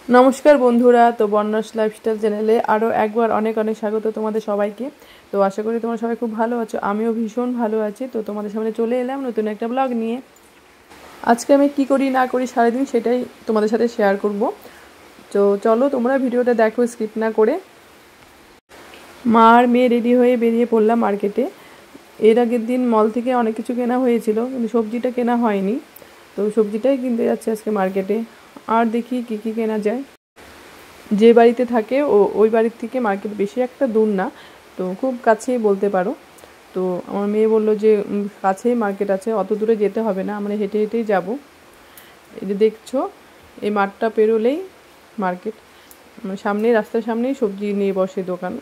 নমস্কার বন্ধুরা, তো বর্ণাস লাইফস্টাইল চ্যানেলে আরও একবার অনেক অনেক স্বাগত তোমাদের সবাইকে। তো আশা করি তোমরা সবাই খুব ভালো আছো, আমিও ভীষণ ভালো আছি। তো তোমাদের সামনে চলে এলাম নতুন একটা ব্লগ নিয়ে। আজকে আমি কি করি না করি সারাদিন সেটাই তোমাদের সাথে শেয়ার করব। তো চলো তোমরা ভিডিওটা দেখো স্কিপ না করে। মা আর মেয়ে রেডি হয়ে বেরিয়ে পড়লাম মার্কেটে। এর আগের দিন মল থেকে অনেক কিছু কেনা হয়েছিল, কিন্তু সবজিটা কেনা হয়নি। তো সবজিটাই কিনতে যাচ্ছে আজকে মার্কেটে। আর দেখি কি কি কেনা যায়। যে বাড়িতে থাকে ওই বাড়ির থেকে মার্কেট বেশি একটা দূর না, তো খুব কাছেই বলতে পারো। তো আমার মেয়ে বললো যে কাছেই মার্কেট আছে, অত দূরে যেতে হবে না, আমরা হেঁটে হেঁটেই যাব। এই যে দেখছো, এই মাঠটা পেরোলেই মার্কেট। সামনে রাস্তার সামনেই সবজি নিয়ে বসে দোকান,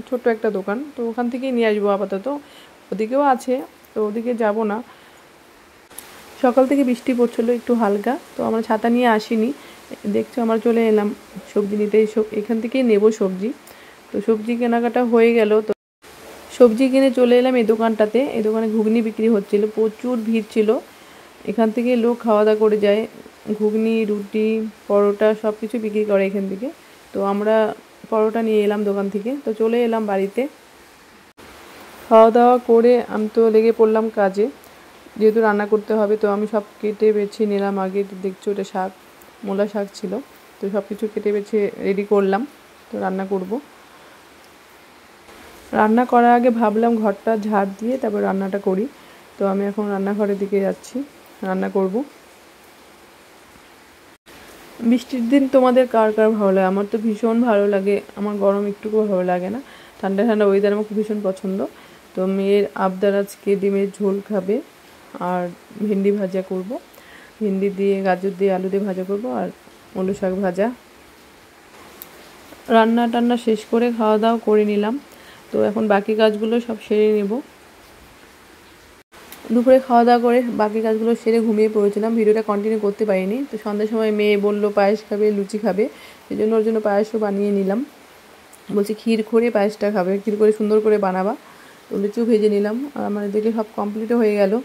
ছোট্ট একটা দোকান। তো ওখান থেকেই নিয়ে আসবো আপাতত। ওদিকেও আছে, তো ওদিকে যাব না। সকাল থেকে বৃষ্টি পড়ছিল একটু হালকা, তো আমরা ছাতা নিয়ে আসিনি। দেখছো আমরা চলে এলাম সবজি নিতে, এখান থেকেই নেব সবজি। তো সবজি কেনাকাটা হয়ে গেল। তো সবজি কিনে চলে এলাম এই দোকানটাতে। এই দোকানে ঘুগনি বিক্রি হচ্ছিল, প্রচুর ভিড় ছিল। এখান থেকে লোক খাওয়া দাওয়া করে যায়, ঘুগনি, রুটি, পরোটা সব কিছু বিক্রি করে এখান থেকে। তো আমরা পরোটা নিয়ে এলাম দোকান থেকে। তো চলে এলাম বাড়িতে। খাওয়া দাওয়া করে আমি তো লেগে পড়লাম কাজে, যেহেতু রান্না করতে হবে। তো আমি সব কেটে বেছে নিলাম আগে। দেখছো এটা শাক, মূলা শাক ছিল। তো সব কিছু কেটে বেছে রেডি করলাম, তো রান্না করব। রান্না করার আগে ভাবলাম ঘরটা ঝাড় দিয়ে তারপর রান্নাটা করি। তো আমি এখন রান্নাঘরের দিকে যাচ্ছি, রান্না করব। বৃষ্টির দিন তোমাদের কার কার ভালো লাগে? আমার তো ভীষণ ভালো লাগে। আমার গরম একটুকুও ভালো লাগে না, ঠান্ডা ঠান্ডা ওয়েদার আমার খুব ভীষণ পছন্দ। তো মেয়ের আবদার আজকে ডিমের ঝোল খাবে, আর ভেন্ডি ভাজা করব। ভেন্ডি দিয়ে, গাজর দিয়ে, আলু দিয়ে ভাজা করব, আর মূলো শাক ভাজা। রান্না টান্না শেষ করে খাওয়া দাওয়া করে নিলাম। তো এখন বাকি কাজগুলো সব সেরে নেব। দুপুরে খাওয়া দাওয়া করে বাকি কাজগুলো সেরে ঘুমিয়ে পড়েছিলাম, ভিডিওটা কন্টিনিউ করতে পারিনি। তো সন্ধ্যার সময় মেয়ে বললো পায়েস খাবে, লুচি খাবে, সেই জন্য ওর জন্য পায়েসও বানিয়ে নিলাম। বলছি ক্ষীর করে পায়েসটা খাবে, ক্ষীর করে সুন্দর করে বানাবা। তো লুচিও ভেজে নিলাম, আর আমার এদিকে সব কমপ্লিটও হয়ে গেল।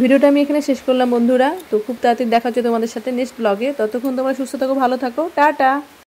ভিডিওটা আমি এখানে শেষ করলাম বন্ধুরা। তো খুব তাড়াতাড়ি দেখা হচ্ছে তোমাদের সাথে নেক্সট ব্লগে। ততক্ষণ তোমরা সুস্থ থাকো, ভালো থাকো, টাটা।